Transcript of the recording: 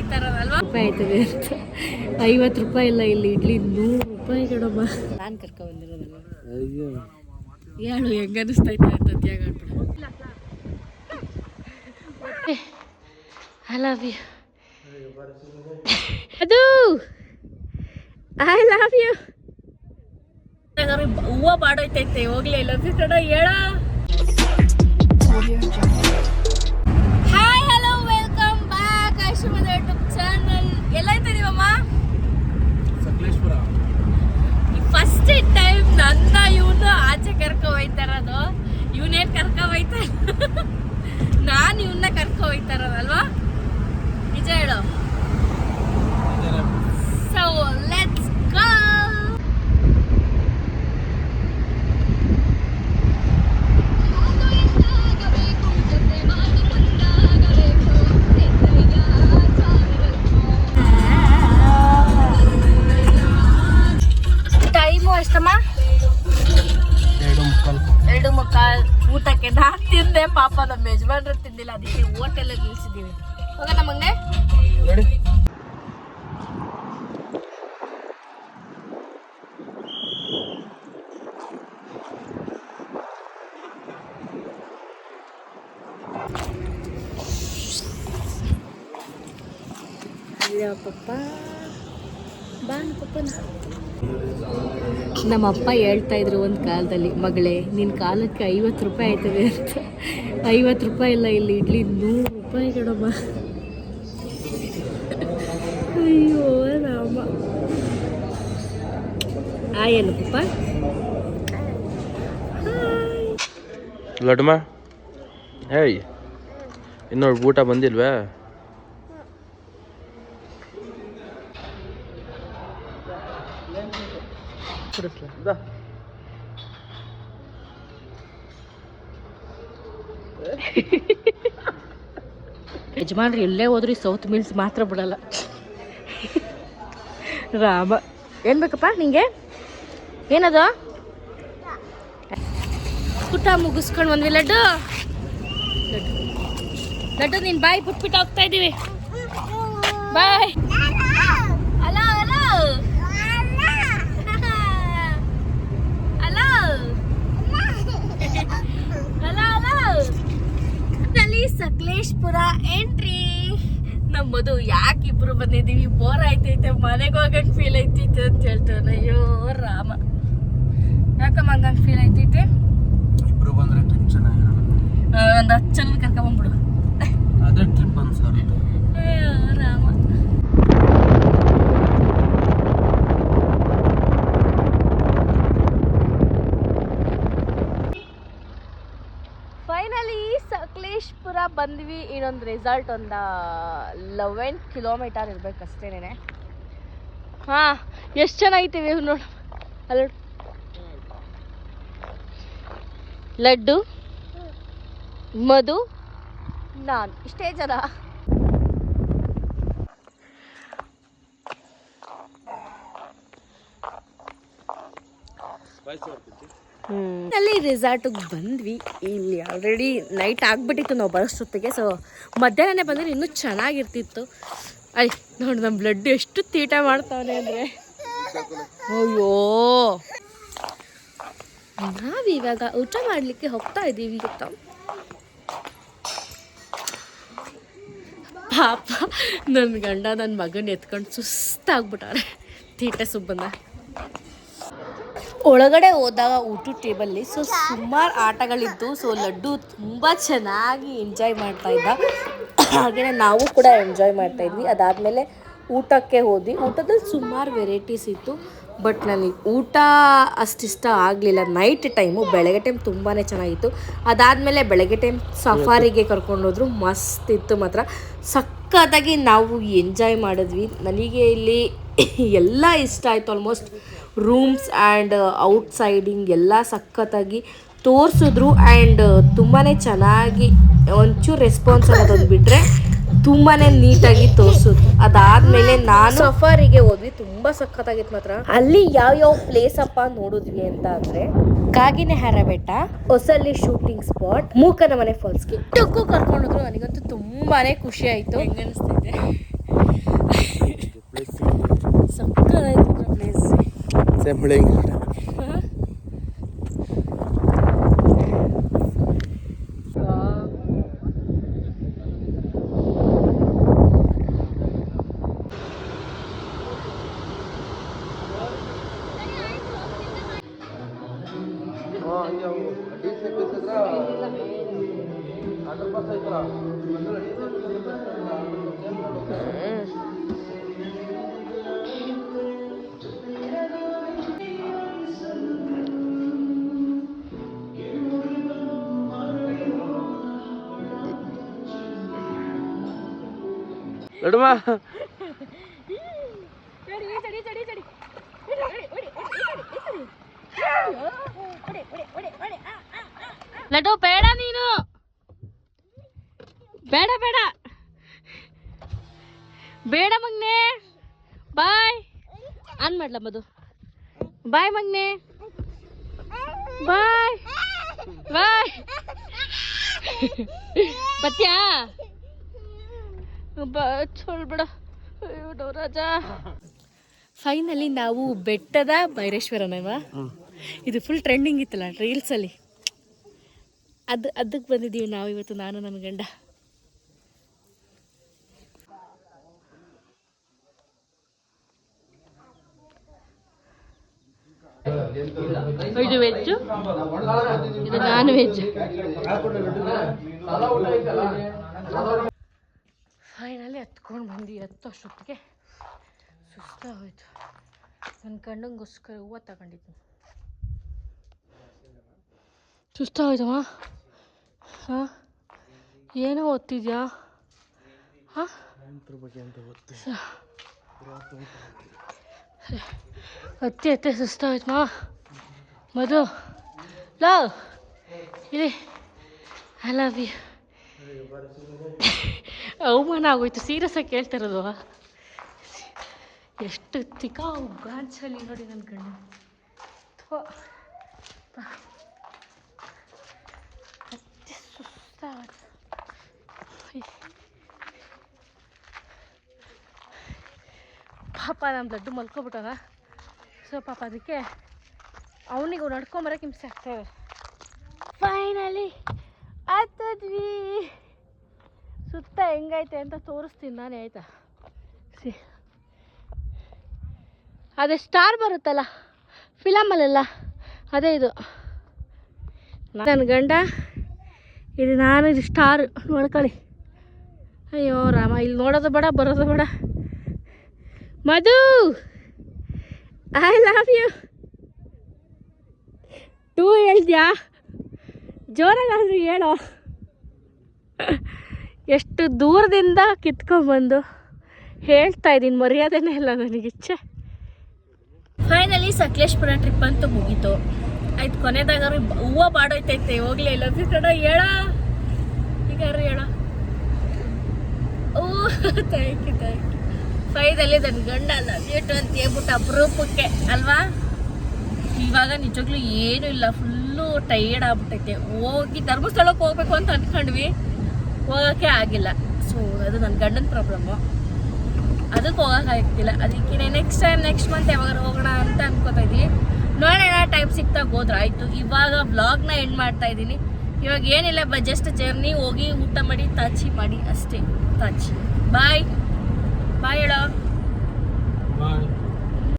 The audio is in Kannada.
ಹೋಯ್ತಾರಲ್ವಾ ರೂಪಾಯಿ ಆಯ್ತದೆ ಅಂತ 50 ರೂಪಾಯಿ ಇಲ್ಲ ಇಲ್ಲಿ ಇಡ್ಲಿ 100 ರೂಪಾಯಿ ಕಣಮ್ಮ. ನಾನು ಕರ್ಕೊ ಬಂದಿರೋದಲ್ಲ ಹೇಳು ಹೆಂಗ ಅನಿಸ್ತೈತೆ ಅಂತ ಐ ಲವ್ ಯು ಅದು ಐ ಲವ್ ಯು. ಹೂವು ಬಾಡೋಯ್ತೈತೆ ಹೋಗ್ಲಿ ಐ ಲವ್ ಯು ಕಣ ಹೇಳ. ಹಾಯ್ ಹಲೋ ವೆಲ್ಕಮ್ ಬ್ಯಾಕ್ ಐಶ್ವರ್ಯದ ಯೂಟ್ಯೂಬ್ ಚಾನಲ್. ಎಲ್ಲೈತೆ ನೀವಮ್ಮ? ಸಕಲೇಶ್ಪುರ. ಫಸ್ಟ್ ಟೈಮ್ ನನ್ನ ಇವನು ಆಚೆ ಕರ್ಕೊ ಹೋಯ್ತಾರದು. ಇವನೇನು ಕರ್ಕೊ ಹೋಯ್ತಾರ, ನಾನು ಇವನ್ನ ಕರ್ಕೊ ಹೋಯ್ತಾರಲ್ವಾ? ನಿಜ ಹೇಳು. So let's go. ಟೈಮು ಎಷ್ಟಮ್ಮ? 2:15 ಊಟಕ್ಕೆ ನಾನು ತಿಂದೆ, ಪಾಪ ನಮ್ಮ ಯಜಮಾನ್ರು ತಿಂದಿಲ್ಲ, ಅದಕ್ಕೆ ಹೋಟೆಲ್ ನಿಲ್ಸಿದ್ದೀವಿ. ಹೋಗೋಣ ಮಂಗೆ. ಪಪ್ಪ ಬಾನು ಪಪ್ಪನ. ನಮ್ಮಪ್ಪ ಹೇಳ್ತಾ ಇದ್ರು ಒಂದು ಕಾಲದಲ್ಲಿ, ಮಗಳೇ ನಿನ್ನ ಕಾಲಕ್ಕೆ 50 ರೂಪಾಯಿ ಆಯ್ತದೆ ಅಂತ. 50 ರೂಪಾಯಿ ಇಲ್ಲ ಇಲ್ಲಿ ಇಡ್ಲಿ 100 ರೂಪಾಯಿ ಕಣಮ್ಮ. ಅಯ್ಯೋ ರಾಮ. ಆಯಲ್ಲ ಪಪ್ಪ. ಲಡ್ಮ ಹೇಯ್, ಇನ್ನೂ ಊಟ ಬಂದಿಲ್ವೇ? ಯಜಮಾನ್ರು ಎಲ್ಲೇ ಹೋದ್ರಿ ಸೌತ್ ಮೀಲ್ಸ್ ಮಾತ್ರ ಬಿಡಲ್ಲ. ರಾಮ. ಏನು ಬೇಕಪ್ಪ ನಿಂಗೆ? ಏನದು? ಊಟ ಮುಗಿಸ್ಕೊಂಡು ಬಂದ್ವಿ. ಲಡ್ಡು ಲಡ್ಡು ನೀನು ಬಾಯ್ ಬಿಟ್ಬಿಟ್ಟು ಹೋಗ್ತಾ ಇದ್ದೀವಿ. Bye. Hello hello Sakleshpur entry. ನಮ್ಮದು ಯಾಕೆ ಇಬ್ರು ಬಂದಿದ್ದೀವಿ, ಬೋರ್ ಆಯ್ತೈತೆ, ಮನೆಗೆ ಹೋಗಂಗೆ ಫೀಲ್ ಐತೈತೆ ಅಂತ ಹೇಳ್ತಾರೆ. ಅಯ್ಯೋ ರಾಮ, ಯಾಕಮ್ಮ ಹಂಗಂಗೆ ಫೀಲ್ ಐತೈತೆ? ಇಬ್ರು ಬಂದ್ರೆ ಟ್ರಿಪ್ ಚೆನ್ನಾಗಿರಲ್ಲ. ಒಂದು 10 ಜನ ಕರ್ಕೊಂಬಂದ್ಬಿಡು, ಅದೇ ಟ್ರಿಪ್ ಅನ್ಸಲ್ಲ. ಅಯ್ಯೋ ರಾಮ. ಫೈನಲಿ ಸಕಲೇಶ್ಪುರ ಬಂದ್ವಿ. ಇನ್ನೊಂದು ರೆಸಾರ್ಟ್ ಒಂದು 11 ಕಿಲೋಮೀಟರ್ ಇರ್ಬೇಕಷ್ಟೇನೆ. ಹಾಂ, ಎಷ್ಟು ಚೆನ್ನಾಗೈತೆ ವ್ಯೂ ನೋಡು. ಅಲ್ಲ ಲಡ್ಡು, ಮಧು, ನಾನು, ಇಷ್ಟೇ ಜನ. ಅಲ್ಲಿ ರೆಸಾರ್ಟಿಗೆ ಬಂದ್ವಿ. ಇಲ್ಲಿ ಆಲ್ರೆಡಿ ನೈಟ್ ಆಗಿಬಿಟ್ಟಿತ್ತು ನಾವು ಬರೋಷ್ಟೊತ್ತಿಗೆ. ಸೊ ಮಧ್ಯಾಹ್ನನೇ ಬಂದರೆ ಇನ್ನೂ ಚೆನ್ನಾಗಿರ್ತಿತ್ತು. ಅಯ್ಯ ನೋಡಿ ನಮ್ಮ ಬ್ಲಡ್ ಎಷ್ಟು ತೀಟ ಮಾಡ್ತಾವನೆ ಅಂದರೆ, ಅಯ್ಯೋ. ನಾವಿವಾಗ ಊಟ ಮಾಡಲಿಕ್ಕೆ ಹೋಗ್ತಾ ಇದ್ದೀವಿ ಗೊತ್ತಾ. ಪಾಪ ನನ್ನ ಗಂಡ ನನ್ನ ಮಗನ ಎತ್ಕೊಂಡು ಸುಸ್ತಾಗ್ಬಿಟ್ಟಾರೆ ತೀಟೆ ಸುಬ್ಬನ್ನ. ಒಳಗಡೆ ಹೋದಾಗ ಊಟದ ಟೇಬಲ್ಲಿ ಸುಮಾರು ಆಟಗಳಿದ್ದು. ಸೊ ಲಡ್ಡು ತುಂಬ ಚೆನ್ನಾಗಿ ಎಂಜಾಯ್ ಮಾಡ್ತಾ ಇದ್ದ, ಹಾಗೆಯೇ ನಾವು ಕೂಡ ಎಂಜಾಯ್ ಮಾಡ್ತಾ ಇದ್ವಿ. ಅದಾದಮೇಲೆ ಊಟಕ್ಕೆ ಹೋದ್ವಿ. ಊಟದಲ್ಲಿ ಸುಮಾರು ವೆರೈಟೀಸ್ ಇತ್ತು, ಬಟ್ ನನಗೆ ಊಟ ಅಷ್ಟಿಷ್ಟ ಆಗಲಿಲ್ಲ. ನೈಟ್ ಟೈಮು, ಬೆಳಗ್ಗೆ ಟೈಮ್ ತುಂಬಾ ಚೆನ್ನಾಗಿತ್ತು. ಅದಾದಮೇಲೆ ಬೆಳಗ್ಗೆ ಟೈಮ್ ಸಫಾರಿಗೆ ಕರ್ಕೊಂಡೋದ್ರು, ಮಸ್ತ್ ಇತ್ತು ಮಾತ್ರ. ಸಖತ್ತಾಗಿ ನಾವು ಎಂಜಾಯ್ ಮಾಡಿದ್ವಿ. ನನಗೆ ಇಲ್ಲಿ ಎಲ್ಲ ಇಷ್ಟ ಆಯಿತು. ಆಲ್ಮೋಸ್ಟ್ ರೂಮ್ಸ್ ಆ್ಯಂಡ್ ಔಟ್ಸೈಡಿಂಗ್ ಎಲ್ಲ ಸಖತ್ತಾಗಿ ತೋರಿಸಿದ್ರು. ಆ್ಯಂಡ್ ತುಂಬಾ ಚೆನ್ನಾಗಿ ಒಂಚೂರು ರೆಸ್ಪಾನ್ಸ್ ಅನ್ನೋದೊಂದು ಬಿಟ್ಟರೆ ತುಂಬಾ ನೀಟಾಗಿ ತೋರಿಸಿದ್ರು. ಅದಾದಮೇಲೆ ನಾನು ಸಫಾರಿಗೆ ಹೋದ್ವಿ, ತುಂಬ ಸಖತ್ತಾಗಿತ್ತು ಮಾತ್ರ. ಅಲ್ಲಿ ಯಾವ್ಯಾವ ಪ್ಲೇಸ್ ಅಪ್ಪ ನೋಡಿದ್ವಿ ಅಂತ ಅಂದರೆ, ಕಾಗಿನೆಹರ ಬೆಟ್ಟ, ಹೊಸಳ್ಳಿ ಶೂಟಿಂಗ್ ಸ್ಪಾಟ್, ಮೂಕನ ಮನೆ ಫಾಲ್ಸ್ಗೆ ಟಕ್ಕು ಕರ್ಕೊಂಡೋದ್ರು. ನನಗಂತೂ ತುಂಬಾ ಖುಷಿ ಆಯಿತು. ಹೆಂಗೆ ಅನಿಸ್ತಿದೆ? ಸಕ್ಕತ್ತಾಯ್ತು ಪ್ಲೇಸ್. ಸೆಂಬ್ಳಿಂಗ್ ಲಡ್ಮ ಲಡ್ಡು ಬೇಡ, ನೀನು ಬೇಡ ಬೇಡ ಬೇಡ ಮಗ್ನೆ. ಬಾಯ್ ಆನ್ ಮಾಡ್ಲ ಮಧು. ಬಾಯ್ ಮಗ್ನೆ, ಬಾಯ್ ಬಾಯ್. ಬತ್ಯಾ ಬಿಡ. ಅಯ್ಯೋ ರಾಜ. ಫೈನಲಿ ನಾವು ಬೆಟ್ಟದ ಭೈರೇಶ್ವರನವಾ, ಇದು ಫುಲ್ ಟ್ರೆಂಡಿಂಗ್ ಇತ್ತಲ್ಲ ರೀಲ್ಸಲ್ಲಿ, ಅದಕ್ಕೆ ಬಂದಿದ್ದೀವಿ ನಾವು ಇವತ್ತು, ನಾನು ನನ್ನ ಗಂಡ. ಇದು ವೆಜ್ಜು, ಇದು ನಾನ್ ವೆಜ್. ಫೈನಲಿ ಹತ್ಕೊಂಡು ಬಂದು ಹತ್ತೋಷ್ಟೊತ್ತಿಗೆ ಸುಸ್ತಾಗೋಯ್ತು. ನನ್ನ ಗಂಡಂಗೋಸ್ಕರ ಹೂವು ತಗೊಂಡಿದ್ದು. ಸುಸ್ತಾಗೋಯ್ತಮ್ಮ. ಹಾಂ, ಏನೋ ಓದ್ತಿದ್ಯಾ? ಹಾಂ, ಅತ್ತೆ ಸುಸ್ತಾಗೋಯ್ತಮ್ಮ. ಮಧು ಲವ್ ಇಲ್ಲಿ, ಐ ಲವ್ ಯು. ಅವಮಾನ ಆಗೋಯ್ತು, ಸೀರಿಯಸ್ ಆಗಿ ಕೇಳ್ತಾ ಇರೋದು. ಎಷ್ಟು ತಿಕ್ಕಾ ಗಾಂಚಲಿ ನೋಡಿ ನನ್ನ ಗಂಡ. ಅತ್ತೆ ಸುಸ್ತಾಗೋಯ್ತು. ಪಾಪ ನಮ್ಮ ಲಡ್ಡು ಮಲ್ಕೊಬಿಟ್ಟವ. ಸೊ ಪಾಪ ಅದಕ್ಕೆ ಅವನಿಗೆ ನಡ್ಕೊಂಬರಕ್ಕೆ ಹಿಂಸೆ ಆಗ್ತಾವೆ. ಫೈನಲಿ ಹತ್ತದ್ವಿ. ಸುತ್ತ ಹೆಂಗೈತೆ ಅಂತ ತೋರಿಸ್ತೀನಿ ನಾನೇ, ಆಯಿತಾ? ಅದೇ ಸ್ಟಾರ್ ಬರುತ್ತಲ್ಲ ಫಿಲಮಲ್ಲೆಲ್ಲ, ಅದೇ ಇದು. ನನ್ನ ಗಂಡ, ಇದು ನಾನು, ಇದು ಸ್ಟಾರ್ ನೋಡ್ಕೊಳ್ಳಿ. ಅಯ್ಯೋ ರಾಮ, ಇಲ್ಲಿ ನೋಡೋದು ಬೇಡ, ಬರೋದು ಬೇಡ. ಮಧು ಐ ಲವ್ ಯು ಟೂ ಹೇಳ್ದ್ಯಾ? ಜೋರಾಗಾದ್ರೂ ಹೇಳೋ. ಎಷ್ಟು ದೂರದಿಂದ ಕಿತ್ಕೊಂಡ್ಬಂದು ಹೇಳ್ತಾ ಇದ್ದೀನಿ, ಮರ್ಯಾದೆನೇ ಇಲ್ಲ ನನಗಿಚ್ಛೆ. ಫೈನಲಿ ಸಕಲೇಶ್ಪುರ ಟ್ರಿಪ್ ಅಂತೂ ಮುಗೀತು. ಆಯ್ತು, ಕೊನೆದಾಗಾರು ಹೂವು ಬಾಡೋಯ್ತೈತೆ. ಹೋಗ್ಲೇ ಇಲ್ಲ ಕಡ ಹೇಳ, ಈಗಾರು ಹೇಳ. ಓ thank you thank you. Finally ನನ್ನ ಗಂಡ ಲವ್ ಯು ಟು ಅಂತ ಹೇಳ್ಬಿಟ್ಟು ಅಪರೂಪಕ್ಕೆ ಅಲ್ವಾ. ಇವಾಗ ನಿಜವಾಗ್ಲೂ ಏನೂ ಇಲ್ಲ, ಫುಲ್ಲು ಟೈರ್ಡ್ ಆಗ್ಬಿಟ್ಟೈತೆ. ಹೋಗಿ ಧರ್ಮಸ್ಥಳಕ್ಕೆ ಹೋಗ್ಬೇಕು ಅಂತ ಅಂದ್ಕೊಂಡ್ವಿ, ಹೋಗೋಕ್ಕೆ ಆಗಿಲ್ಲ. ಸೊ ಅದು ನನ್ನ ಗಂಡನ ಪ್ರಾಬ್ಲಮ್ಮು, ಅದಕ್ಕೆ ಹೋಗೋಕ್ಕಾಗ್ತಿಲ್ಲ. ಅದಕ್ಕೆ ನೆಕ್ಸ್ಟ್ ಮಂತ್ ಯಾವಾಗ ಹೋಗೋಣ ಅಂತ ಅನ್ಕೋತಾ ಇದ್ದೀವಿ. ನೋಡೋಣ, ಟೈಮ್ ಸಿಕ್ತಾಗ ಹೋದ್ರೆ ಆಯಿತು. ಇವಾಗ ವ್ಲಾಗ್ನ ಎಂಡ್ ಮಾಡ್ತಾ ಇದ್ದೀನಿ. ಇವಾಗ ಏನಿಲ್ಲ, ಜಸ್ಟ್ ಜರ್ನಿ, ಹೋಗಿ ಊಟ ಮಾಡಿ ತಾಚಿ ಮಾಡಿ ಅಷ್ಟೇ. ತಾಚಿ ಬಾಯ್ ಬಾಯ್ ಹೇಳೋ.